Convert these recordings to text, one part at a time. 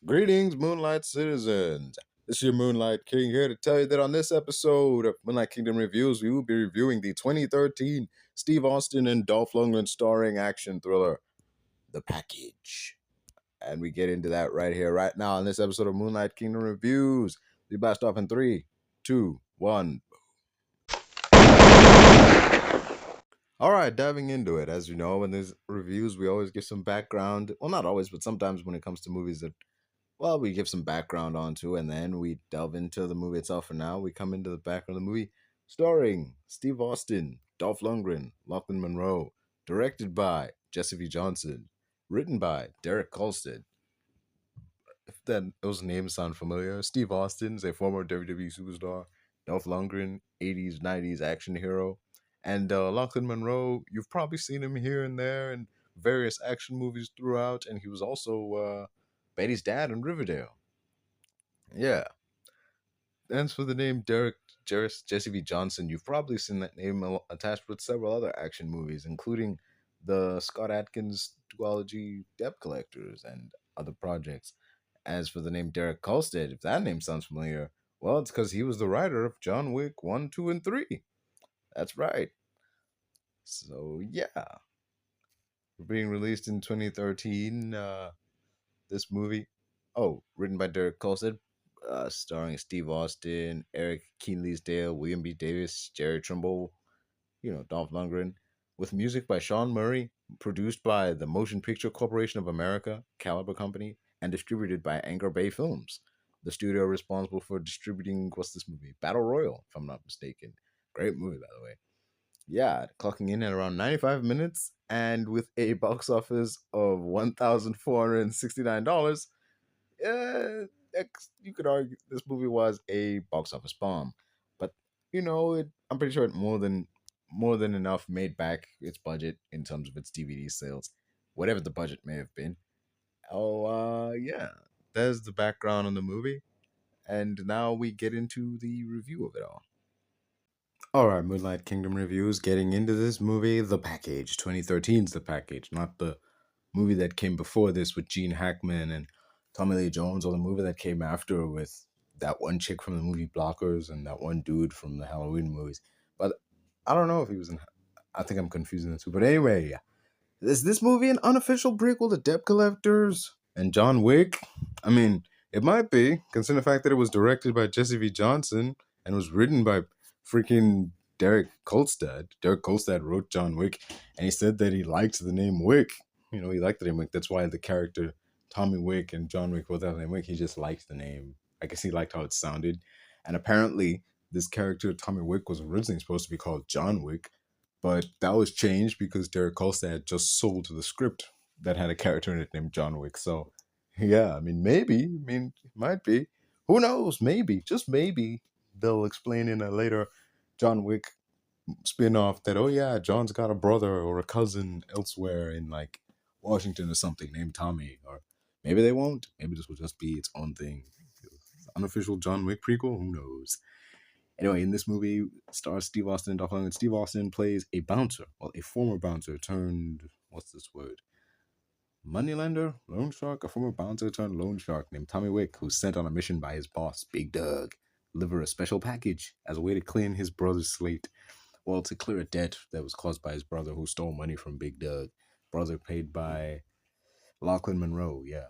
Greetings, Moonlight citizens. This is your Moonlight King here to tell you that on this episode of Moonlight Kingdom Reviews, we will be reviewing the 2013 Steve Austin and Dolph Lundgren starring action thriller, The Package. And we get into that right here, right now, on this episode of Moonlight Kingdom Reviews. We blast off in 3, 2, 1. All right, diving into it. As you know, in these reviews, we always give some background. Well, not always, but sometimes when it comes to movies that we give some background onto, and then we delve into the movie itself. For now, we come into the background of the movie, starring Steve Austin, Dolph Lundgren, Lachlan Monroe, directed by Jesse V. Johnson, written by Derek Kolstad. If those names sound familiar, Steve Austin is a former WWE superstar. Dolph Lundgren, 80s, 90s action hero. And Lachlan Monroe, you've probably seen him here and there in various action movies throughout, and he was also Betty's dad in Riverdale. Yeah. As for the name Jesse V. Johnson, you've probably seen that name attached with several other action movies, including the Scott Adkins duology Debt Collectors and other projects. As for the name Derek Kolstad, if that name sounds familiar, well, it's because he was the writer of John Wick 1, 2, and 3. That's right. So, yeah. Being released in 2013, this movie, written by Derek Kolstad, starring Steve Austin, Eric Keenleysdale, William B. Davis, Jerry Trimble, Dolph Lundgren, with music by Sean Murray, produced by the Motion Picture Corporation of America, Caliber Company, and distributed by Anchor Bay Films, the studio responsible for distributing, what's this movie? Battle Royal, if I'm not mistaken. Great movie, by the way. Yeah, clocking in at around 95 minutes, and with a box office of $1,469, uh, you could argue this movie was a box office bomb, but I'm pretty sure it more than enough made back its budget in terms of its DVD sales, whatever the budget may have been. Yeah, there's the background on the movie, and now we get into the review of it all. All right, Moonlight Kingdom Reviews. Getting into this movie, The Package, 2013's The Package, not the movie that came before this with Gene Hackman and Tommy Lee Jones, or the movie that came after with that one chick from the movie Blockers and that one dude from the Halloween movies. But I don't know if he was in. I think I'm confusing the two. But anyway, is this movie an unofficial prequel to Debt Collectors and John Wick? I mean, it might be, considering the fact that it was directed by Jesse V. Johnson and was written by freaking Derek Kolstad. Derek Kolstad wrote John Wick, and he said that he liked the name Wick. He liked the name Wick. That's why the character Tommy Wick and John Wick both have the name Wick. He just liked the name. I guess he liked how it sounded. And apparently, this character Tommy Wick was originally supposed to be called John Wick, but that was changed because Derek Kolstad just sold the script that had a character in it named John Wick. So, yeah, I mean, maybe. I mean, it might be. Who knows? Maybe, just maybe, they'll explain in a later John Wick spin-off that, oh yeah, John's got a brother or a cousin elsewhere in like Washington or something named Tommy. Or maybe they won't. Maybe this will just be its own thing. Unofficial John Wick prequel? Who knows? Anyway, in this movie stars Steve Austin and Dolph Lundgren. Steve Austin plays a bouncer, well, a former bouncer turned, what's this word? Moneylender? Loan shark? A former bouncer turned loan shark named Tommy Wick, who's sent on a mission by his boss, Big Doug, deliver a special package as a way to clean his brother's slate. Well, to clear a debt that was caused by his brother who stole money from Big Doug. Brother paid by Lachlan Monroe, yeah.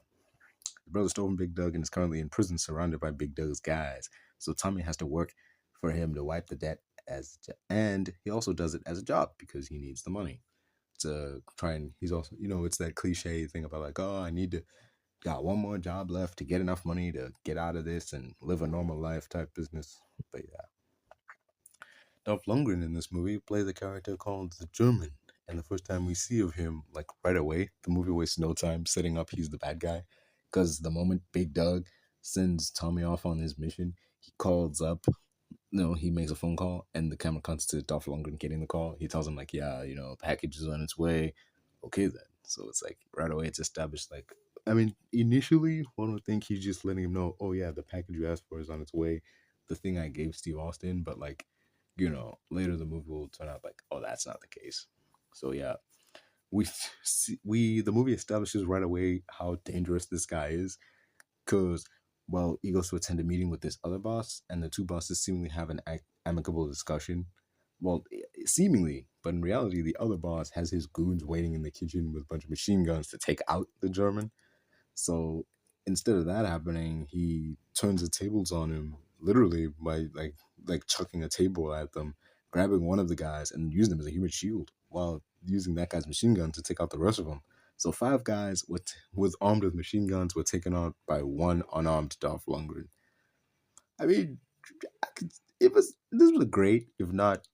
His brother stole from Big Doug and is currently in prison surrounded by Big Doug's guys. So Tommy has to work for him to wipe the debt and he also does it as a job because he needs the money to try, and he's also, it's that cliche thing about like, oh, I need to got one more job left to get enough money to get out of this and live a normal life type business. But yeah, Dolph Lundgren in this movie plays a character called the German, and the first time we see of him, like right away, the movie wastes no time setting up he's the bad guy, because the moment Big Doug sends Tommy off on his mission, he calls up. No, he makes a phone call, and the camera cuts to Dolph Lundgren getting the call. He tells him like, "Yeah, package is on its way." Okay, then. So it's like right away, it's established. Like, I mean, initially, one would think he's just letting him know, "Oh yeah, the package you asked for is on its way." The thing I gave Steve Austin, but like, later the movie will turn out like, "Oh, that's not the case." So yeah, we the movie establishes right away how dangerous this guy is, because, well, he goes to attend a meeting with this other boss, and the two bosses seemingly have an amicable discussion. Well, seemingly, but in reality, the other boss has his goons waiting in the kitchen with a bunch of machine guns to take out the German. So instead of that happening, he turns the tables on him, literally by like chucking a table at them, grabbing one of the guys and using them as a human shield while using that guy's machine gun to take out the rest of them. So five guys with armed with machine guns were taken out by one unarmed Dolph Lundgren. I mean, it was this was a great, if not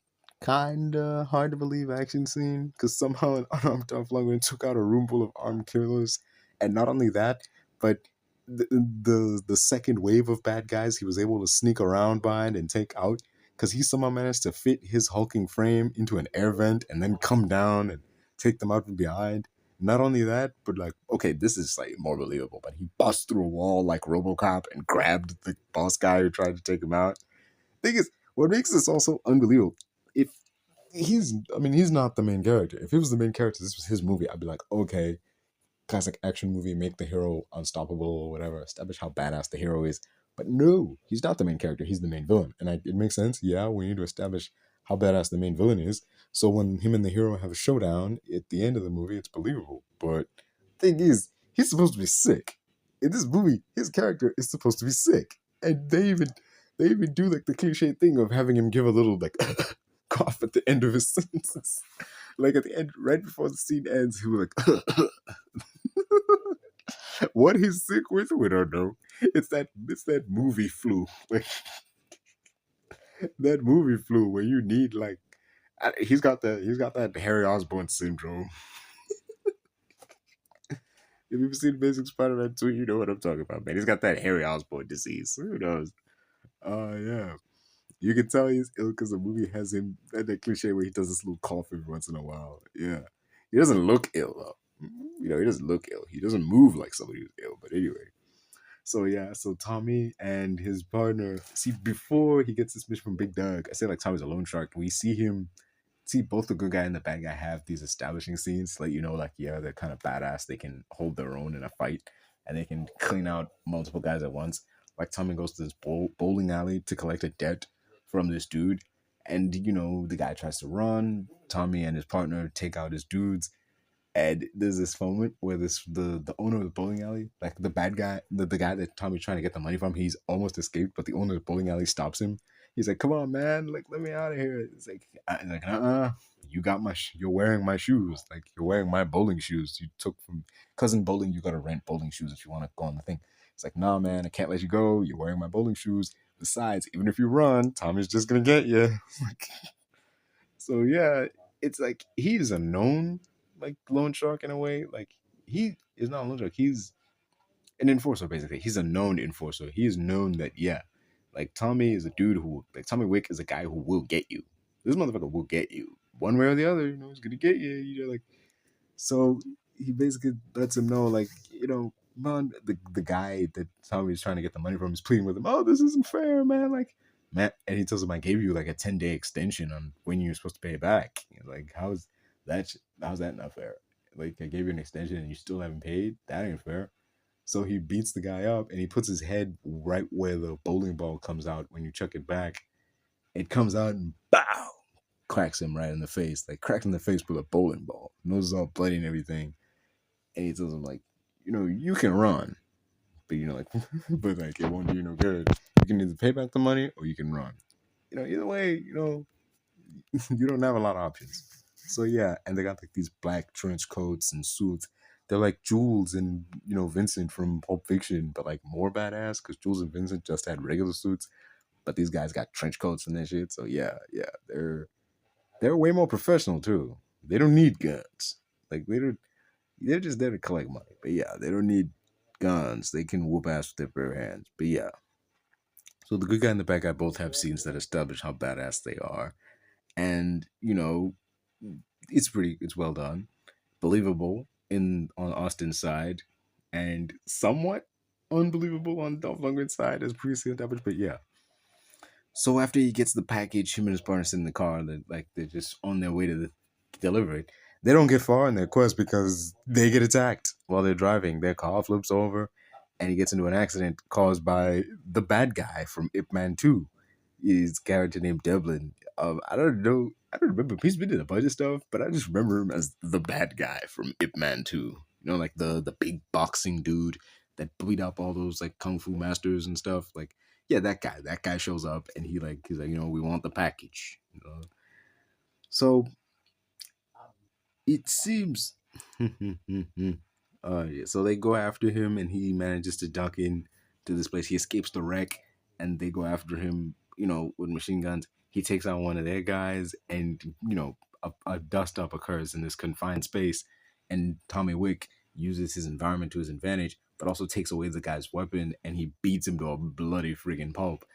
kinda hard to believe action scene because somehow an unarmed Dolph Lundgren took out a room full of armed killers, and not only that, but the second wave of bad guys he was able to sneak around behind and take out because he somehow managed to fit his hulking frame into an air vent and then come down and take them out from behind. Not only that, but like, okay, this is like more believable, but he bust through a wall like RoboCop and grabbed the boss guy who tried to take him out. Thing is, what makes this also unbelievable, if I mean, he's not the main character. If he was the main character, this was his movie, I'd be like, okay, classic action movie, make the hero unstoppable or whatever, establish how badass the hero is. But no, he's not the main character. He's the main villain, and it makes sense. Yeah, we need to establish how badass the main villain is. So when him and the hero have a showdown at the end of the movie, it's believable. But thing is, he's supposed to be sick. In this movie, his character is supposed to be sick, and they even do like the cliche thing of having him give a little like cough at the end of his sentences. Like at the end, right before the scene ends, he was like, what he's sick with, we don't know. It's that movie flu, like that movie flu where you need like he's got that Harry Osborn syndrome. If you've seen Basic Spider-Man 2, you know what I'm talking about, man. He's got that Harry Osborn disease. Who knows? Yeah. You can tell he's ill because the movie has him that cliche where he does this little cough every once in a while. Yeah. He doesn't look ill though. He doesn't look ill. He doesn't move like somebody who's ill. But anyway. So yeah, so Tommy and his partner, see, before he gets this mission from Big Doug, I say like Tommy's a loan shark. We see both the good guy and the bad guy have these establishing scenes. Like, like, yeah, they're kind of badass. They can hold their own in a fight and they can clean out multiple guys at once. Like Tommy goes to this bowling alley to collect a debt from this dude. And, the guy tries to run. Tommy and his partner take out his dudes. And there's this moment where the owner of the bowling alley, like the bad guy, the guy that Tommy's trying to get the money from, he's almost escaped, but the owner of the bowling alley stops him. He's like, "Come on, man! Like, let me out of here." It's like, you got you're wearing my shoes. Like, you're wearing my bowling shoes you took from cousin bowling. You gotta rent bowling shoes if you want to go on the thing. It's like, nah, man, I can't let you go. You're wearing my bowling shoes. Besides, even if you run, Tommy's just gonna get you. So yeah, it's like he's a known like loan shark in a way. Like he is not a loan shark. He's an enforcer basically. He's a known enforcer. He is known that like Tommy is a dude who like Tommy Wick is a guy who will get you. This motherfucker will get you one way or the other. He's gonna get you. Like so. He basically lets him know like man, the guy that Tommy's trying to get the money from is pleading with him. Oh, this isn't fair, man. Like man, and he tells him I gave you like a 10-day extension on when you're supposed to pay it back. Like how's that not fair? Like I gave you an extension and you still haven't paid. That ain't fair. So he beats the guy up and he puts his head right where the bowling ball comes out when you chuck it back. It comes out and bow, cracks him right in the face. Like cracks in the face with a bowling ball. Nose is all bloody and everything. And he tells him like, you can run, but like, but like it won't do you no good. You can either pay back the money or you can run. Either way, you don't have a lot of options. So yeah, and they got like these black trench coats and suits. They're like Jules and Vincent from Pulp Fiction, but like more badass because Jules and Vincent just had regular suits, but these guys got trench coats and that shit. So yeah, they're way more professional too. They don't need guns. Like they're just there to collect money. But yeah, they don't need guns. They can whoop ass with their bare hands. But yeah. So the good guy and the bad guy both have scenes that establish how badass they are. And, it's well done. Believable on Austin's side. And somewhat unbelievable on Dolph Lundgren's side as previously established. But yeah. So after he gets the package, him and his partner sit in the car. They're just on their way to deliver it. They don't get far in their quest because they get attacked while they're driving. Their car flips over, and he gets into an accident caused by the bad guy from Ip Man 2. His character named Devlin. I don't know. I don't remember. He's been in a bunch of stuff, but I just remember him as the bad guy from Ip Man 2. Like the big boxing dude that beat up all those like kung fu masters and stuff. Like, yeah, that guy. That guy shows up and he's like, we want the package. So it seems yeah, so they go after him and he manages to duck in to this place. He escapes the wreck and they go after him, with machine guns. He takes out one of their guys and, a dust up occurs in this confined space. And Tommy Wick uses his environment to his advantage, but also takes away the guy's weapon and he beats him to a bloody friggin' pulp.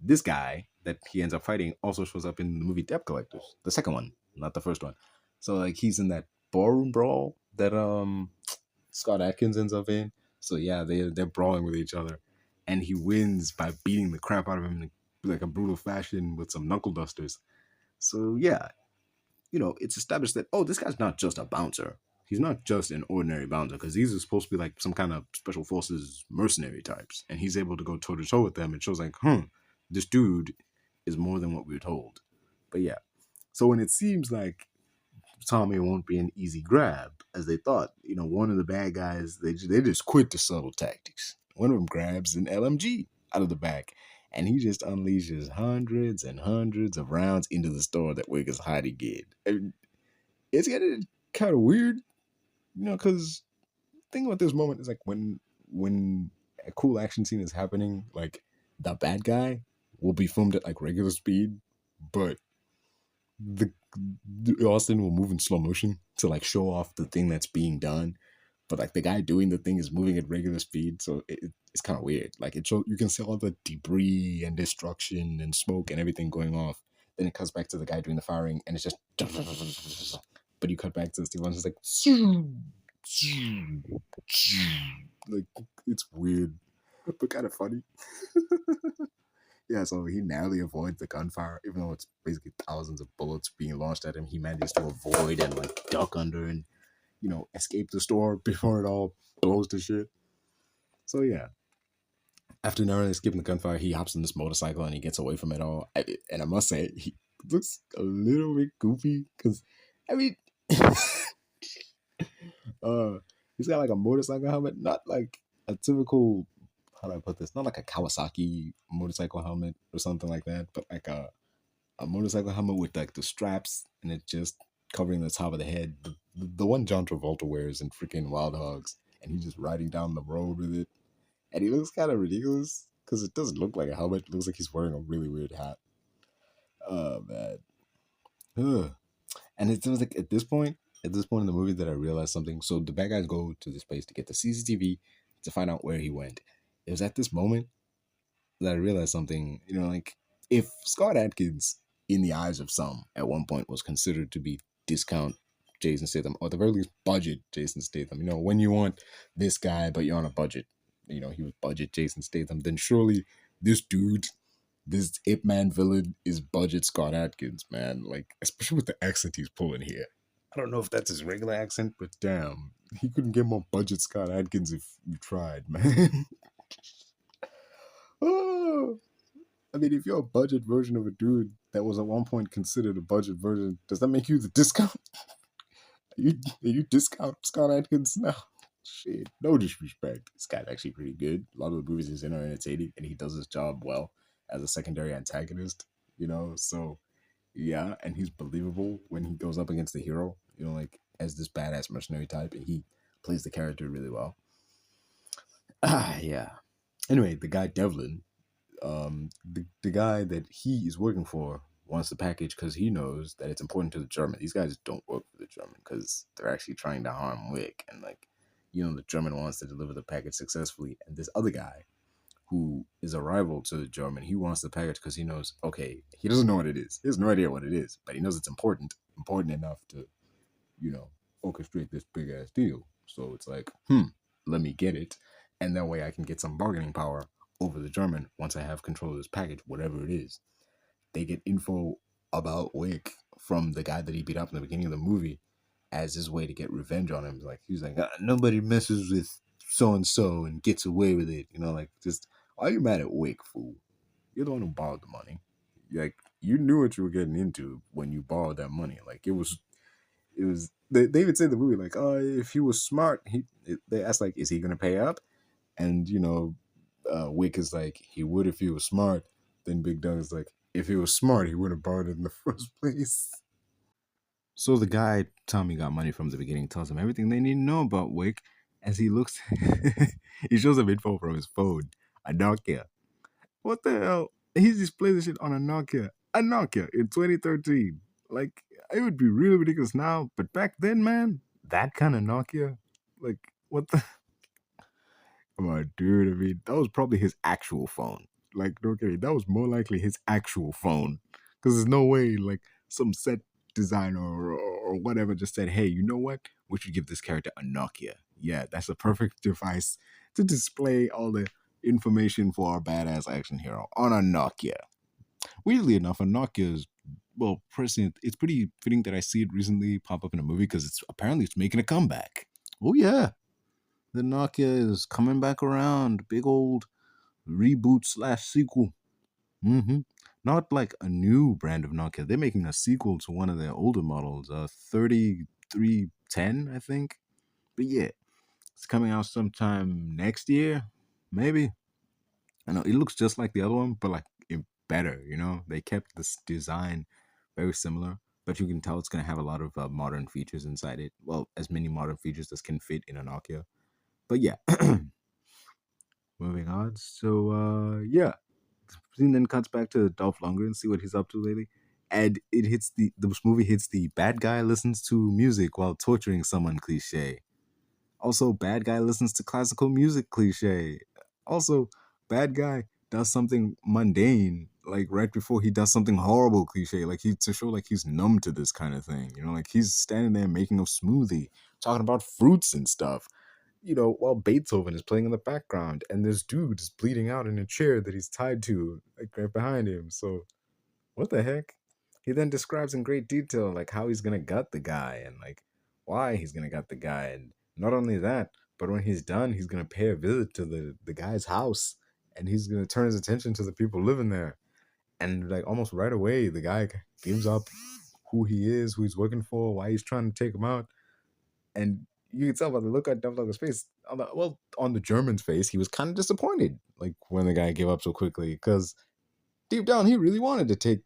This guy that he ends up fighting also shows up in the movie Debt Collectors, the second one, not the first one. So like he's in that ballroom brawl that Scott Adkins ends up in. So yeah, they're brawling with each other, and he wins by beating the crap out of him in like a brutal fashion with some knuckle dusters. So yeah, it's established that this guy's not just a bouncer. He's not just an ordinary bouncer because these are supposed to be like some kind of special forces mercenary types, and he's able to go toe to toe with them. It shows like, this dude is more than what we were told. But yeah, so when it seems like Tommy won't be an easy grab as they thought. One of the bad guys, they just quit the subtle tactics. One of them grabs an LMG out of the back, and he just unleashes hundreds and hundreds of rounds into the store that Wick is hiding in. And it's getting kind of weird, because the thing about this moment is like when a cool action scene is happening, like the bad guy will be filmed at like regular speed, but the Austin will move in slow motion to like show off the thing that's being done, but like the guy doing the thing is moving at regular speed, so it's kind of weird. Like you can see all the debris and destruction and smoke and everything going off. Then it cuts back to the guy doing the firing, and it's just. But you cut back to Steve Austin's like. Like it's weird, but kind of funny. Yeah, so he narrowly avoids the gunfire, even though it's basically thousands of bullets being launched at him. He manages to avoid and like duck under and, escape the store before it all blows to shit. So yeah, after narrowly escaping the gunfire, he hops on this motorcycle and he gets away from it all. And I must say, he looks a little bit goofy because, I mean, he's got like a motorcycle helmet, not like a typical, how do I put this? Not like a Kawasaki motorcycle helmet or something like that, but like a motorcycle helmet with like the straps and it just covering the top of the head. The one John Travolta wears in freaking Wild Hogs, and he's just riding down the road with it. And he looks kind of ridiculous because it doesn't look like a helmet. It looks like he's wearing a really weird hat. Oh, man. Ugh. And it was like at this point in the movie that I realized something. So the bad guys go to this place to get the CCTV to find out where he went. It was at this moment that I realized something, like if Scott Adkins, in the eyes of some, at one point was considered to be discount Jason Statham, or at the very least budget Jason Statham, when you want this guy, but you're on a budget, he was budget Jason Statham, then surely this dude, this Ip Man villain is budget Scott Adkins, man. Like, especially with the accent he's pulling here. I don't know if that's his regular accent, but damn, he couldn't get more budget Scott Adkins if you tried, man. Oh, I mean, if you're a budget version of a dude that was at one point considered a budget version, does that make you the discount? you discount Scott Adkins now? Shit, no disrespect. This guy's actually pretty good. A lot of the movies he's in are entertaining, and he does his job well as a secondary antagonist. So yeah, and he's believable when he goes up against the hero. Like as this badass mercenary type, and he plays the character really well. Yeah. Anyway, the guy Devlin, the guy that he is working for wants the package because he knows that it's important to the German. These guys don't work for the German because they're actually trying to harm Wick, and like, the German wants to deliver the package successfully, and this other guy who is a rival to the German, he wants the package because he knows, okay, he doesn't know what it is. He has no idea what it is, but he knows it's important enough to, orchestrate this big ass deal. So it's like, let me get it, and that way I can get some bargaining power over the German once I have control of this package, whatever it is. They get info about Wick from the guy that he beat up in the beginning of the movie as his way to get revenge on him. Like, he's like, nobody messes with so and so and gets away with it. Like, just, why are you mad at Wick, fool? You're the one who borrowed the money. Like, you knew what you were getting into when you borrowed that money. Like, it was. They even say in the movie, like, oh, if he was smart, they asked, like, is he gonna pay up? And Wick is like, he would if he was smart. Then Big Doug is like, if he was smart, he would have borrowed it in the first place. So the guy Tommy got money from the beginning tells him everything they need to know about Wick. As he looks, he shows him info from his phone, a Nokia. What the hell? He displays this shit on a Nokia in 2013. Like, it would be really ridiculous now, but back then, man, that kind of Nokia, like, what the? Come on, dude. I mean, that was probably his actual phone. Like, no kidding, that was more likely his actual phone. Because there's no way, like, some set designer or whatever just said, hey, you know what? We should give this character a Nokia. Yeah, that's a perfect device to display all the information for our badass action hero on a Nokia. Weirdly enough, a Nokia is, well, personally, it's pretty fitting that I see it recently pop up in a movie because it's making a comeback. Oh, yeah. The Nokia is coming back around. Big old reboot slash sequel. Not like a new brand of Nokia. They're making a sequel to one of their older models, 3310, I think. But yeah, it's coming out sometime next year, maybe. I know it looks just like the other one, but like better. They kept this design very similar, but you can tell it's gonna have a lot of modern features inside it. Well, as many modern features as can fit in a Nokia. But yeah, moving on. So yeah, scene then cuts back to Dolph Lundgren, see what he's up to lately, and this movie hits the bad guy listens to music while torturing someone cliche. Also, bad guy listens to classical music cliche. Also, bad guy does something mundane like right before he does something horrible cliche, like he to show like he's numb to this kind of thing. Like he's standing there making a smoothie, talking about fruits and stuff. While Beethoven is playing in the background, and this dude is bleeding out in a chair that he's tied to, like right behind him. So, what the heck? He then describes in great detail, like how he's gonna gut the guy and like why he's gonna gut the guy. And not only that, but when he's done, he's gonna pay a visit to the guy's house, and he's gonna turn his attention to the people living there. And like almost right away, the guy gives up who he is, who he's working for, why he's trying to take him out. And you can tell by the look on Dumbledore's face. On the German's face, he was kind of disappointed, like when the guy gave up so quickly, because deep down he really wanted to take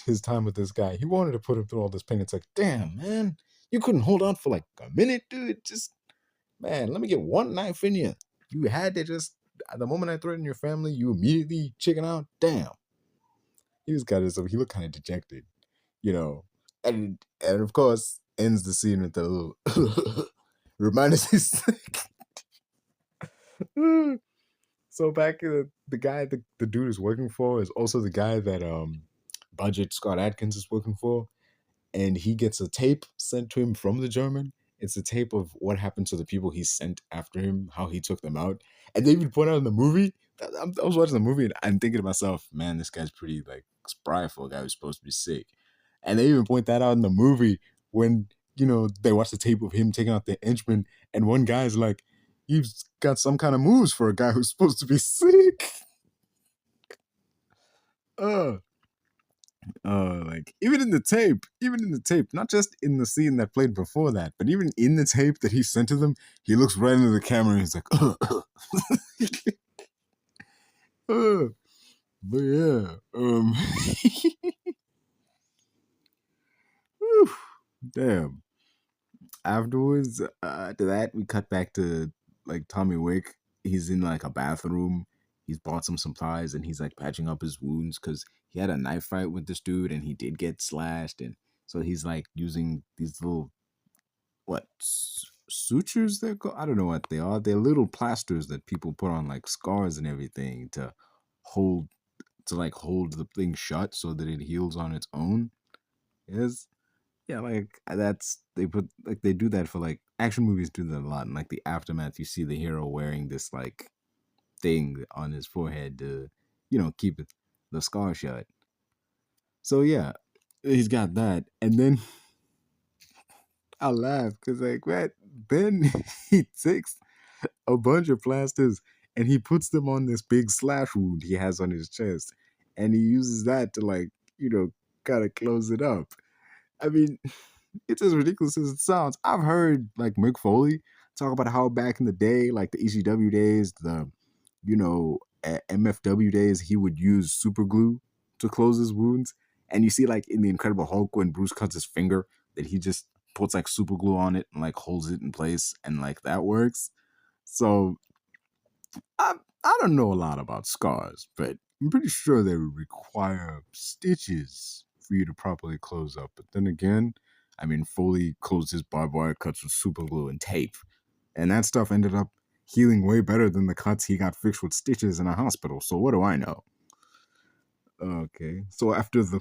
his time with this guy. He wanted to put him through all this pain. It's like, damn, man, you couldn't hold on for like a minute, dude. Just, man, let me get one knife in you. You had to just, at the moment I threatened your family, you immediately chicken out. Damn. He just got his. He looked kind of dejected, you know. And of course ends the scene with a little remind us he's sick. So back the guy the dude is working for is also the guy that Budget Scott Adkins is working for, and he gets a tape sent to him from the German. It's a tape of what happened to the people he sent after him, how he took them out, and they even point out in the movie. I was watching the movie and I'm thinking to myself, man, this guy's pretty like spry for a guy who's supposed to be sick, and they even point that out in the movie when they watch the tape of him taking out the henchman, and one guy's like, "You've got some kind of moves for a guy who's supposed to be sick." Uh, like even in the tape, not just in the scene that played before that, but even in the tape that he sent to them, he looks right into the camera and he's like, but yeah, whew, damn. Afterwards, after that, we cut back to like Tommy Wick. He's in like a bathroom. He's bought some supplies and he's like patching up his wounds because he had a knife fight with this dude and he did get slashed. And so he's like using these little sutures they're called? I don't know what they are. They're little plasters that people put on like scars and everything to hold hold the thing shut so that it heals on its own. Yes. Yeah, like they do that for like action movies do that a lot. And like the aftermath, you see the hero wearing this like thing on his forehead to, keep the scar shut. So yeah, he's got that, and then I laugh because like what? Then he takes a bunch of plasters, and he puts them on this big slash wound he has on his chest, and he uses that to like, kind of close it up. I mean, it's as ridiculous as it sounds. I've heard like Mick Foley talk about how back in the day, like the ECW days, the MFW days, he would use super glue to close his wounds. And you see, like in the Incredible Hulk, when Bruce cuts his finger, that he just puts like super glue on it and like holds it in place, and like that works. So I don't know a lot about scars, but I'm pretty sure they would require stitches for you to properly close up. But then again, I mean, Foley closed his barbed wire cuts with super glue and tape, and that stuff ended up healing way better than the cuts he got fixed with stitches in a hospital. So what do I know? Okay, so after the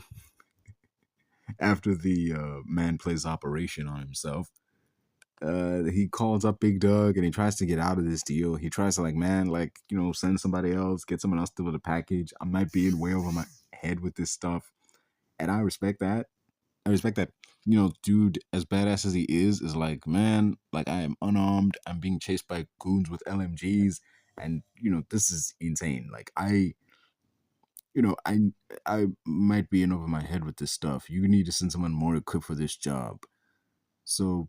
man plays operation on himself, he calls up Big Doug and he tries to get out of this deal. He tries to like, man, like, send somebody else, get someone else to deliver the package. I might be in way over my head with this stuff. And I respect that. I respect that, dude, as badass as he is like, man, like I am unarmed. I'm being chased by goons with LMGs. And, this is insane. Like I might be in over my head with this stuff. You need to send someone more equipped for this job. So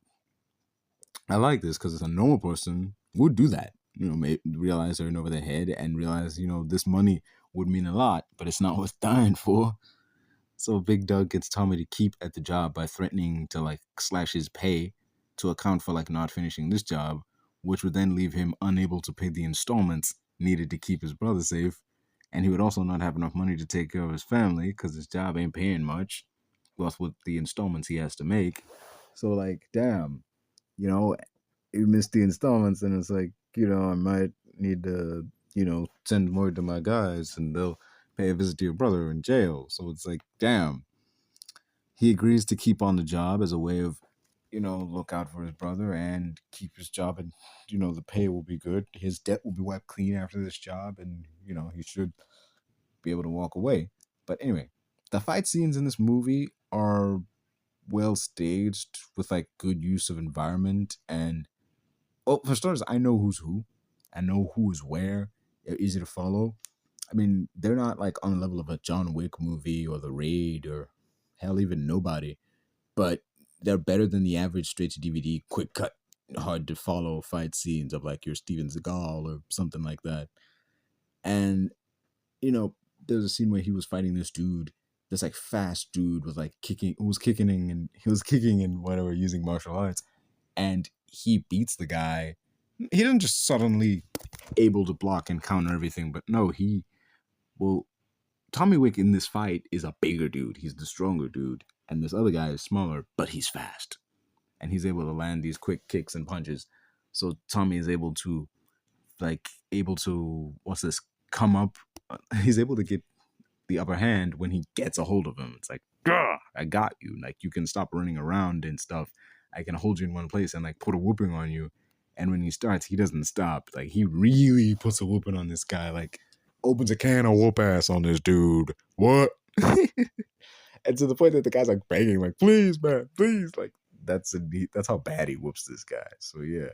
I like this because a normal person would do that. Realize they're in over their head and realize, this money would mean a lot, but it's not worth dying for. So Big Doug gets Tommy to keep at the job by threatening to like slash his pay to account for like not finishing this job, which would then leave him unable to pay the installments needed to keep his brother safe. And he would also not have enough money to take care of his family because his job ain't paying much, plus with the installments he has to make. So like, damn, you miss the installments, and it's like, I might need to, send more to my guys, and they'll pay a visit to your brother in jail. So it's like, damn. He agrees to keep on the job as a way of, look out for his brother and keep his job, and the pay will be good. His debt will be wiped clean after this job, and he should be able to walk away. But anyway, the fight scenes in this movie are well staged with like good use of environment. And for starters, I know who's who. I know who is where. They're easy to follow. I mean, they're not like on the level of a John Wick movie or The Raid or hell, even Nobody, but they're better than the average straight to DVD, quick cut, hard to follow fight scenes of like your Steven Seagal or something like that. And, there's a scene where he was fighting this dude, this like fast dude was like kicking, who was kicking and he was kicking and whatever using martial arts, and he beats the guy. He doesn't just suddenly able to block and counter everything, but no, Tommy Wick in this fight is a bigger dude. He's the stronger dude. And this other guy is smaller, but he's fast. And he's able to land these quick kicks and punches. So Tommy is able to, come up. He's able to get the upper hand when he gets a hold of him. It's like, I got you. Like, you can stop running around and stuff. I can hold you in one place and like put a whooping on you. And when he starts, he doesn't stop. Like, he really puts a whooping on this guy. Like, opens a can of whoop ass on this dude. What? And to the point that the guy's like begging, like, please, man, please. Like, that's how bad he whoops this guy. So yeah.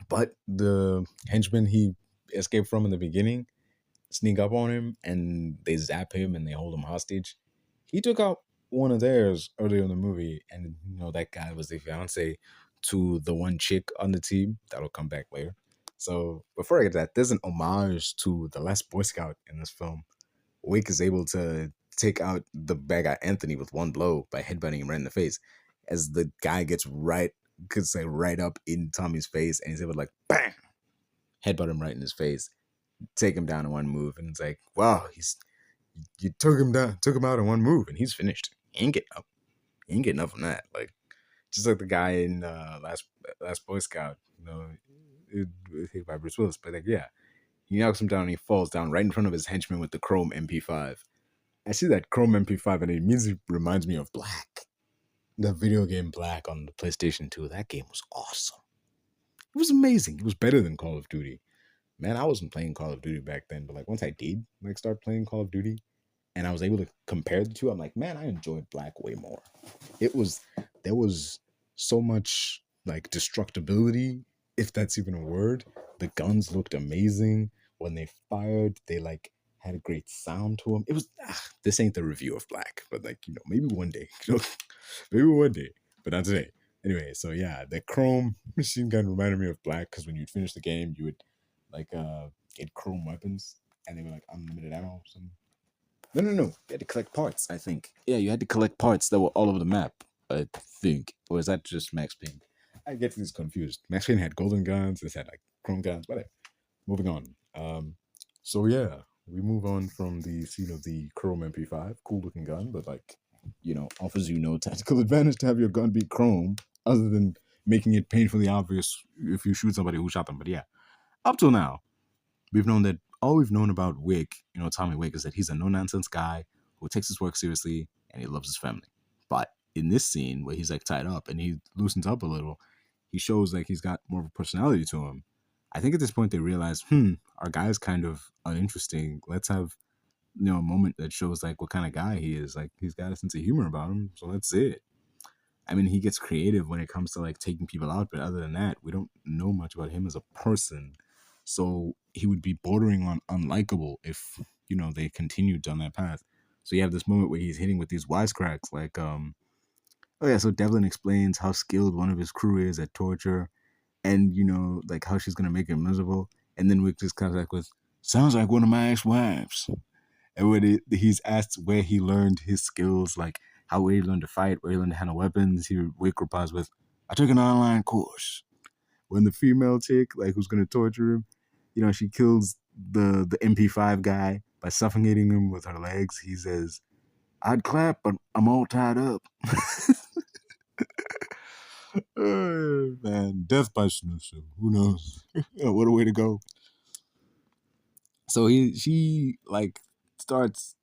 But the henchmen he escaped from in the beginning sneak up on him and they zap him and they hold him hostage. He took out one of theirs earlier in the movie, and that guy was the fiance to the one chick on the team. That'll come back later. So before I get to that, there's an homage to the last Boy Scout in this film. Wick is able to take out the bad guy Anthony with one blow by headbutting him right in the face, as the guy gets right up in Tommy's face, and he's able to like bam, headbutt him right in his face, take him down in one move, and it's like, wow, you took him out in one move, and he's finished. He ain't getting up. He ain't getting up from that. Like, just like the guy in last Boy Scout, hit by Bruce Willis. But like, yeah, he knocks him down and he falls down right in front of his henchman with the chrome MP5. I see that chrome MP5 and it immediately reminds me of Black, the video game Black on the PlayStation 2. That game was awesome. It was amazing. It was better than Call of Duty. Man, I wasn't playing Call of Duty back then, but like once I did like start playing Call of Duty and I was able to compare the two, I'm like, man, I enjoyed Black way more. There was so much like destructibility if that's even a word. The guns looked amazing when they fired. They like had a great sound to them. It was this ain't the review of Black, but like maybe one day, maybe one day, but not today. Anyway, so yeah, the chrome machine gun reminded me of Black because when you'd finish the game, you would like get chrome weapons, and they were like unlimited ammo. No. You had to collect parts, I think. Yeah, you had to collect parts that were all over the map, I think. Or is that just Max Payne? I get these confused. Max Payne had golden guns, this had like chrome guns, whatever. Moving on. So yeah, we move on from the scene of the chrome MP5, cool looking gun, but like, offers you no tactical advantage to have your gun be chrome, other than making it painfully obvious if you shoot somebody who shot them. But yeah, up till now, all we've known about Wick, Tommy Wick, is that he's a no nonsense guy who takes his work seriously and he loves his family. But in this scene where he's like tied up and he loosens up a little, he shows like he's got more of a personality to him. I think at this point they realize, our guy's kind of uninteresting. Let's have a moment that shows like what kind of guy he is. Like he's got a sense of humor about him, so that's it. I mean, he gets creative when it comes to like taking people out, but other than that, we don't know much about him as a person. So he would be bordering on unlikable if they continued down that path. So you have this moment where he's hitting with these wisecracks, like, oh yeah, so Devlin explains how skilled one of his crew is at torture, and like how she's gonna make him miserable, and then Wick just comes back with, "Sounds like one of my ex-wives." And when he's asked where he learned his skills, like where he learned to fight, where he learned to handle weapons, Wick replies with, "I took an online course." When the female chick, like who's gonna torture him, she kills the MP5 guy by suffocating him with her legs. He says, "I'd clap, but I'm all tied up." Oh, man, death by snoozer. Who knows? What a way to go. So she like starts,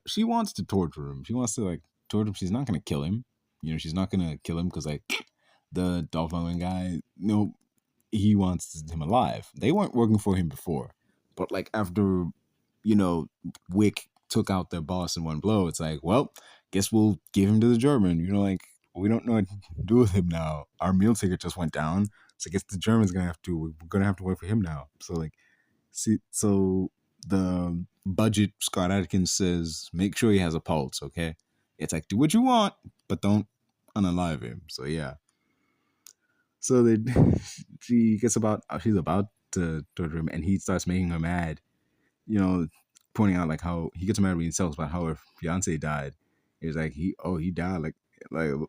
she wants to torture him. She wants to like torture him. She's not gonna kill him. She's not gonna kill him because like the Dolph Lundgren guy, he wants him alive. They weren't working for him before, but like after Wick took out their boss in one blow, it's like, well, guess we'll give him to the German. Like we don't know what to do with him now. Our meal ticket just went down, so I guess the German's we're gonna have to wait for him now. So like, so the budget Scott Adkins says, make sure he has a pulse, okay? It's like, do what you want, but don't unalive him. So yeah. So she's about to torture him, and he starts making her mad, pointing out like how he gets mad when he tells about how her fiance died. He's like, he died like a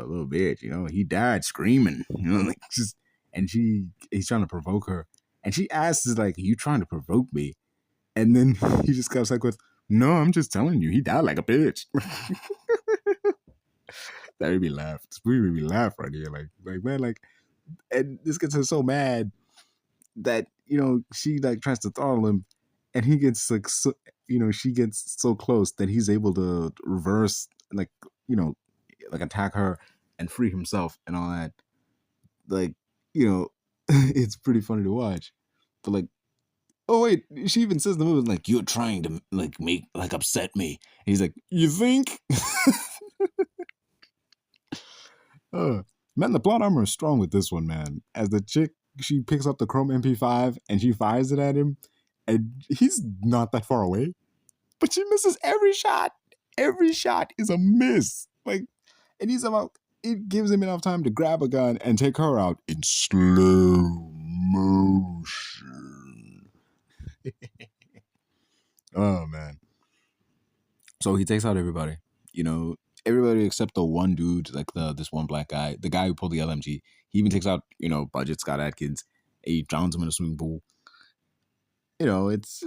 little bitch, he died screaming, like just, and he's trying to provoke her, and she asks, like, are you trying to provoke me? And then he just comes like with, no, I'm just telling you, he died like a bitch. That made me laugh. This movie made me laugh right here. Like man, like, and this gets her so mad that she like tries to throttle him, and he gets like so, she gets so close that he's able to reverse, like like attack her and free himself and all that. Like it's pretty funny to watch, but like, oh wait, she even says in the movie like, you're trying to like make like upset me. And he's like, you think? Man, the plot armor is strong with this one, man. As the chick, she picks up the chrome MP5 and she fires it at him, and he's not that far away, but she misses every shot. Every shot is a miss. Like, and it gives him enough time to grab a gun and take her out in slow motion. Oh man. So he takes out everybody. Everybody except the one dude, like this one black guy, the guy who pulled the LMG. He even takes out, Budget Scott Adkins. He drowns him in a swimming pool. It's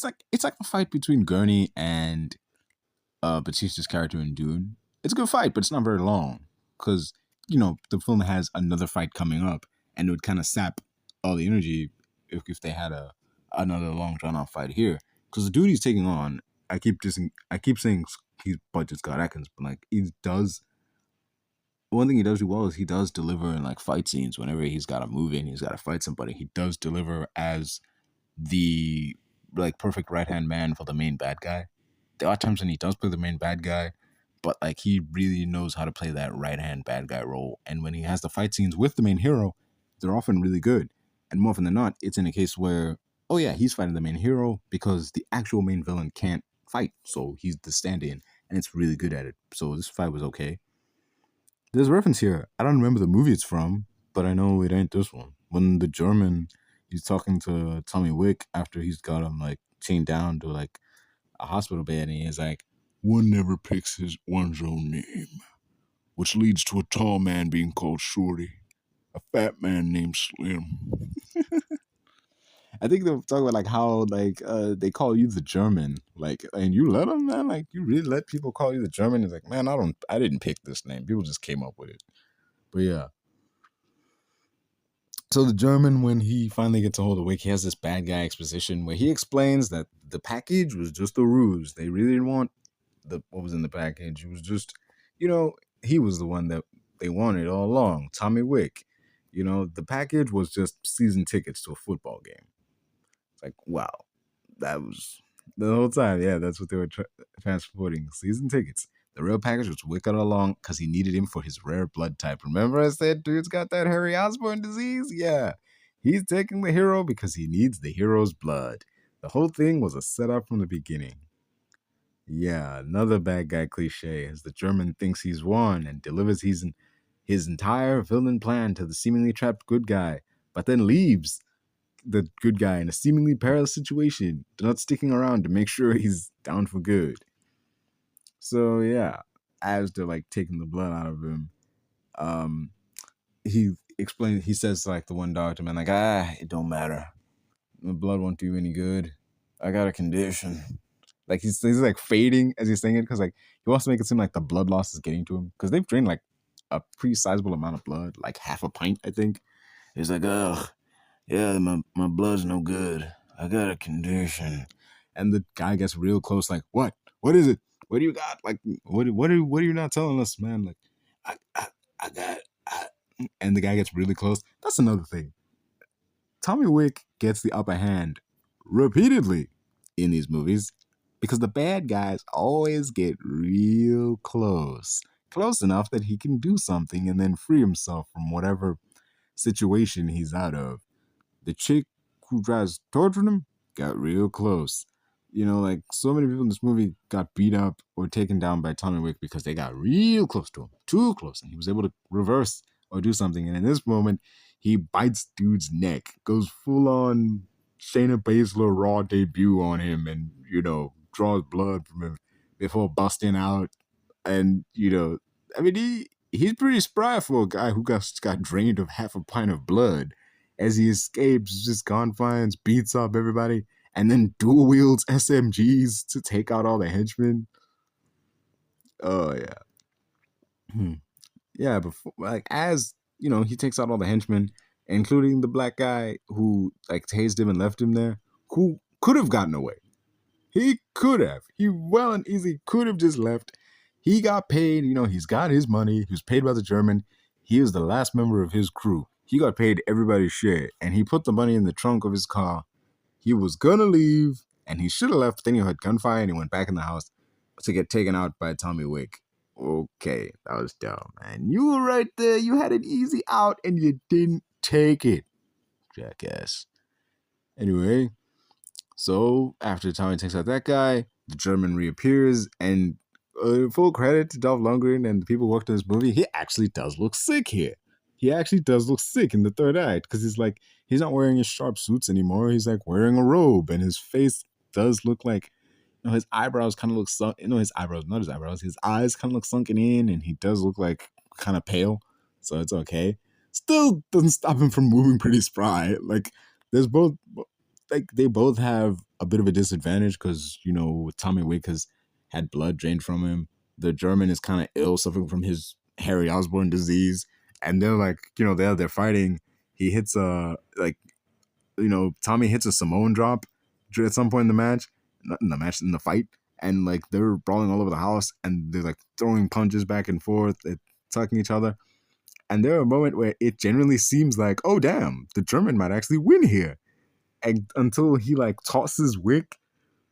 like a fight between Gurney and Batista's character in Dune. It's a good fight, but it's not very long because the film has another fight coming up, and it would kind of sap all the energy if they had another long drawn out fight here. Because the dude he's taking on, I keep saying he's Budget Scott Adkins, but like he does. One thing he does do well is he does deliver in like fight scenes. Whenever he's got to move in, he's got to fight somebody. He does deliver as the like perfect right hand man for the main bad guy. There are times when he does play the main bad guy, but like he really knows how to play that right hand bad guy role. And when he has the fight scenes with the main hero, they're often really good. And more often than not, it's in a case where, oh yeah, he's fighting the main hero because the actual main villain can't fight, so he's the stand-in, and it's really good at it. So this fight was okay. There's a reference here. I don't remember the movie it's from, but I know it ain't this one. When the German, he's talking to Tommy Wick after he's got him like chained down to like a hospital bed, and he's like, "One never picks one's own name, which leads to a tall man being called Shorty, a fat man named Slim." I think they're talking about like how like they call you the German, like, and you let them, man, like you really let people call you the German. It's like, man, I didn't pick this name. People just came up with it. But yeah. So the German, when he finally gets a hold of Wick, he has this bad guy exposition where he explains that the package was just a ruse. They really didn't want what was in the package. It was just, he was the one that they wanted all along, Tommy Wick. The package was just season tickets to a football game. It's like, wow, that was the whole time. Yeah, that's what they were transporting, season tickets. The real package was Wick all along because he needed him for his rare blood type. Remember I said dude's got that Harry Osborn disease? Yeah, he's taking the hero because he needs the hero's blood. The whole thing was a setup from the beginning. Yeah, another bad guy cliche as the German thinks he's won and delivers his entire villain plan to the seemingly trapped good guy, but then leaves the good guy in a seemingly perilous situation, not sticking around to make sure he's down for good. So yeah, as they're like taking the blood out of him, he says like the one doctor man, like, it don't matter. The blood won't do you any good. I got a condition. Like he's like fading as he's saying it because like he wants to make it seem like the blood loss is getting to him because they've drained like a pretty sizable amount of blood, like half a pint, I think. He's like, ugh, yeah, my blood's no good. I got a condition. And the guy gets real close, like, what? What is it? What do you got? Like, what are you not telling us, man? Like, I got, and the guy gets really close. That's another thing. Tommy Wick gets the upper hand repeatedly in these movies because the bad guys always get real close. Close enough that he can do something and then free himself from whatever situation he's out of. The chick who tries torturing him got real close. Like so many people in this movie got beat up or taken down by Tommy Wick because they got real close to him, too close, and he was able to reverse or do something. And in this moment, he bites dude's neck, goes full on Shayna Baszler Raw debut on him, and draws blood from him before busting out. And I mean, he's pretty spry for a guy who got drained of half a pint of blood. As he escapes just confines, beats up everybody, and then dual wields SMGs to take out all the henchmen. Oh yeah. Yeah, before as he takes out all the henchmen, including the black guy who tased him and left him there, who could have gotten away. He could have. He well and easy could have just left. He got paid, he's got his money. He was paid by the German. He was the last member of his crew. He got paid everybody's share, and he put the money in the trunk of his car. He was gonna leave, and he should have left. Then he heard gunfire, and he went back in the house to get taken out by Tommy Wick. Okay, that was dumb, man. You were right there. You had an easy out, and you didn't take it, jackass. Anyway, so after Tommy takes out that guy, the German reappears, and full credit to Dolph Lundgren and the people who worked on this movie. He actually does look sick here. He actually does look sick in the third act because he's not wearing his sharp suits anymore. He's like wearing a robe, and his face does look like, his eyebrows kind of look his eyebrows, not his eyebrows, his eyes kind of look sunken in, and he does look like kind of pale. So it's okay. Still doesn't stop him from moving pretty spry. Like there's both, they both have a bit of a disadvantage because Tommy Wick has had blood drained from him. The German is kind of ill, suffering from his Harry Osborn disease. And they're they're fighting. He hits Tommy hits a Samoan drop at some point in the match, not in the match, in the fight. And they're brawling all over the house, and they're throwing punches back and forth, tucking each other. And there's a moment where it genuinely seems like, oh damn, the German might actually win here. And until he tosses Wick.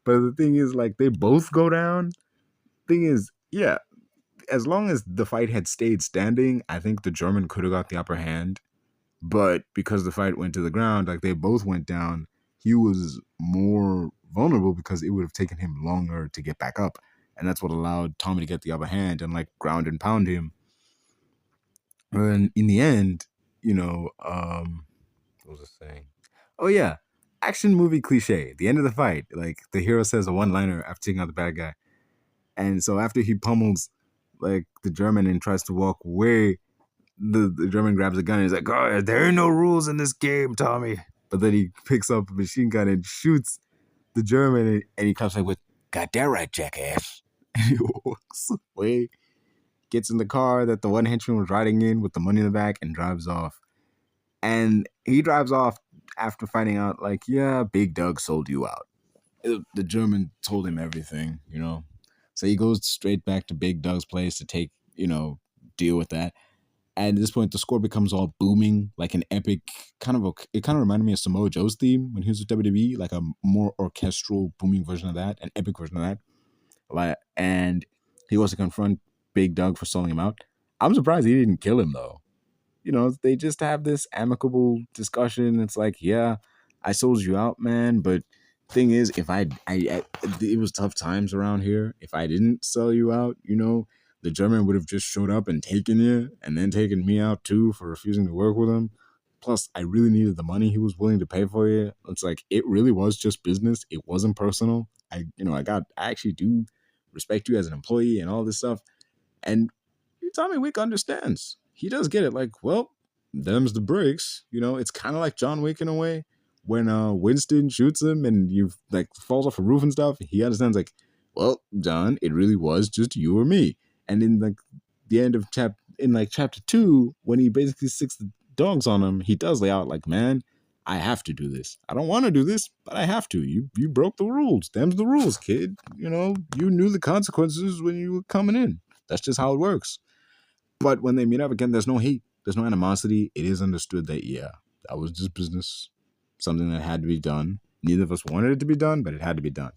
But the thing is, they both go down. Thing is, yeah, as long as the fight had stayed standing, I think the German could have got the upper hand. But because the fight went to the ground, like they both went down, he was more vulnerable because it would have taken him longer to get back up. And that's what allowed Tommy to get the upper hand and like ground and pound him. And in the end, what was I saying? Oh yeah, action movie cliche. The end of the fight, like the hero says a one-liner after taking out the bad guy, and so after he pummels like the German and tries to walk away, the German grabs a gun and he's like, "Oh, there ain't no rules in this game, Tommy." But then he picks up a machine gun and shoots the German, and he comes like with, "Got that right, jackass." And he walks away, gets in the car that the one henchman was riding in with the money in the back, and drives off. And he drives off after finding out, like, yeah, Big Doug sold you out. The German told him everything, So he goes straight back to Big Doug's place to take, deal with that. And at this point, the score becomes all booming, like an epic it kind of reminded me of Samoa Joe's theme when he was with WWE, like a more orchestral, booming version of that, an epic version of that. And he wants to confront Big Doug for selling him out. I'm surprised he didn't kill him, though. They just have this amicable discussion. It's like, yeah, I sold you out, man. But thing is, if it was tough times around here. If I didn't sell you out, the German would have just showed up and taken you and then taken me out too for refusing to work with him. Plus, I really needed the money he was willing to pay for you. It's like, it really was just business. It wasn't personal. I actually do respect you as an employee and all this stuff. And Tommy Wick understands. He does get it. Like, well, them's the breaks. It's kind of like John Wick in a way. When Winston shoots him and you like falls off a roof and stuff, he understands. Like, well, John, it really was just you or me. And in like the end of chapter 2, when he basically sticks the dogs on him, he does lay out like, man, I have to do this. I don't want to do this, but I have to. You broke the rules. Them's the rules, kid. You knew the consequences when you were coming in. That's just how it works. But when they meet up again, there's no hate, there's no animosity. It is understood that, yeah, that was just business, something that had to be done. Neither of us wanted it to be done, but it had to be done.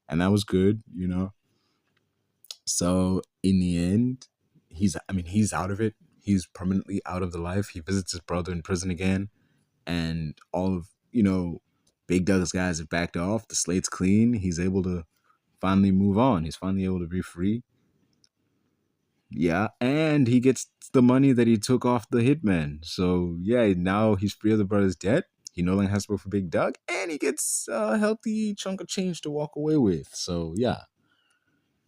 And that was good, So in the end, he's out of it. He's permanently out of the life. He visits his brother in prison again. And all of, Big Doug's guys have backed off. The slate's clean. He's able to finally move on. He's finally able to be free. Yeah, and he gets the money that he took off the hitman. So yeah, now he's free of the brother's debt. He no longer has to work for Big Doug, and he gets a healthy chunk of change to walk away with. So yeah,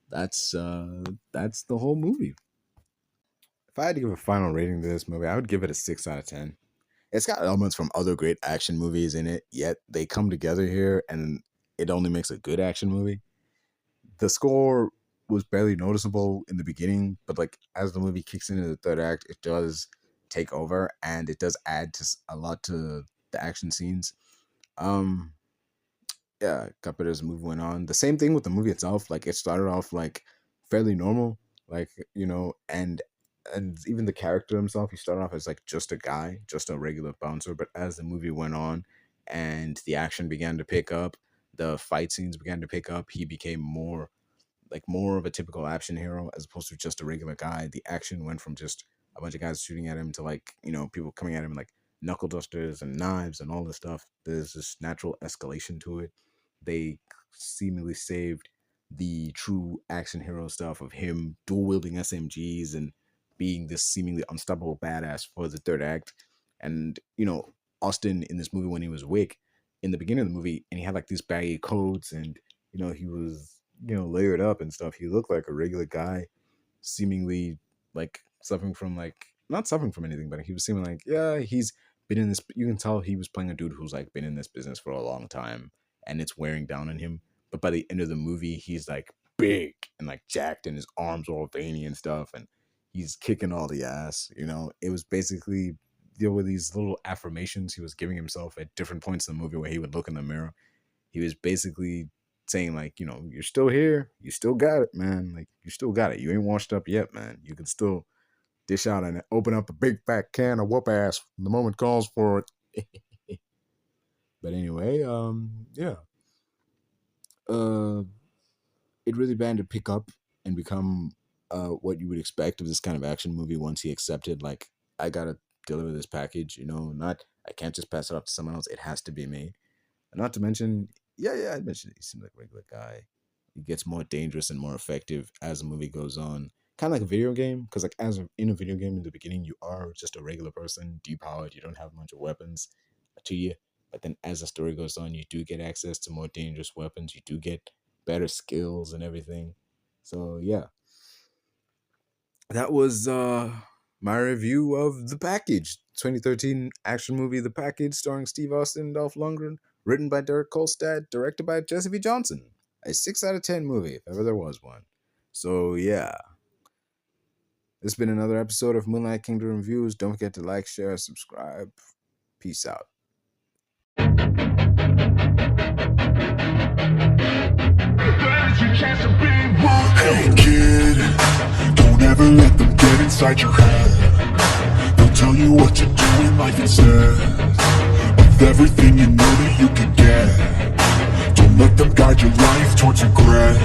that's the whole movie. If I had to give a final rating to this movie, I would give it a 6 out of 10. It's got elements from other great action movies in it, yet they come together here, and it only makes a good action movie. The score was barely noticeable in the beginning, but like as the movie kicks into the third act, it does take over and it does add to a lot to the action scenes. Um, yeah, got better as the movie went on. The same thing with the movie itself. Like it started off like fairly normal, like and even the character himself, he started off as like just a guy, just a regular bouncer. But as the movie went on, and the action began to pick up, the fight scenes began to pick up. He became more of a typical action hero as opposed to just a regular guy. The action went from just a bunch of guys shooting at him to like, people coming at him like knuckle dusters and knives and all this stuff. There's this natural escalation to it. They seemingly saved the true action hero stuff of him dual wielding SMGs and being this seemingly unstoppable badass for the third act. And, Austin in this movie when he was Wick in the beginning of the movie and he had like these baggy coats and, he was layered up and stuff. He looked like a regular guy, seemingly like suffering from like not suffering from anything, but he was seeming like, yeah, he's been in this. You can tell he was playing a dude who's like been in this business for a long time, and it's wearing down on him. But by the end of the movie, he's like big and like jacked, and his arms are all veiny and stuff, and he's kicking all the ass. It was basically there were these little affirmations he was giving himself at different points in the movie where he would look in the mirror. He was basically saying like, you're still here, you still got it, man. Like you still got it. You ain't washed up yet, man. You can still dish out and open up a big fat can of whoop ass when the moment calls for it. But anyway, yeah. Uh, it really began to pick up and become what you would expect of this kind of action movie once he accepted, like, I gotta deliver this package, not, I can't just pass it off to someone else. It has to be me. And not to mention, I mentioned he seems like a regular guy. He gets more dangerous and more effective as the movie goes on. Kind of like a video game, because like in a video game in the beginning, you are just a regular person, depowered. You don't have a bunch of weapons to you. But then as the story goes on, you do get access to more dangerous weapons. You do get better skills and everything. So yeah, that was my review of The Package, 2013 action movie The Package, starring Steve Austin and Dolph Lundgren, written by Derek Kolstad, directed by Jesse V. Johnson. A 6 out of 10 movie, if ever there was one. So yeah, this has been another episode of Moonlight Kingdom Reviews. Don't forget to like, share, subscribe. Peace out. Hey kid, don't ever let them get inside your head. They'll tell you what to do in life instead of everything you know that you can get. Don't let them guide your life towards regret.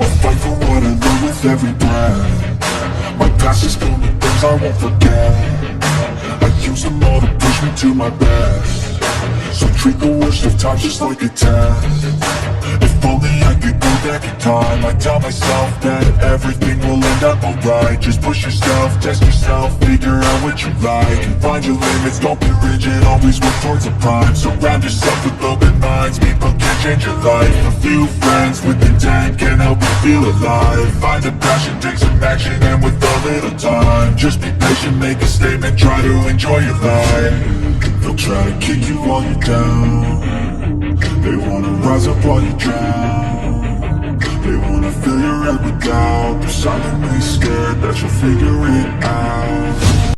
I'll fight for what I love with every breath. My past is filled with things I won't forget. I use them all to push me to my best. So treat the worst of times just like a test. If only I could go back in time, I'd tell myself that everything will end up alright. Just push yourself, test yourself, figure out what you like, and find your limits, don't be rigid, always work towards a prime. Surround yourself with open minds, people can change your life. A few friends with intent can help you feel alive. Find a passion, take some action, and with a little time, just be patient, make a statement, try to enjoy your life. They'll try to kick you while you're down. They wanna rise up while you drown. They wanna fill your head with doubt. They're silently scared that you'll figure it out.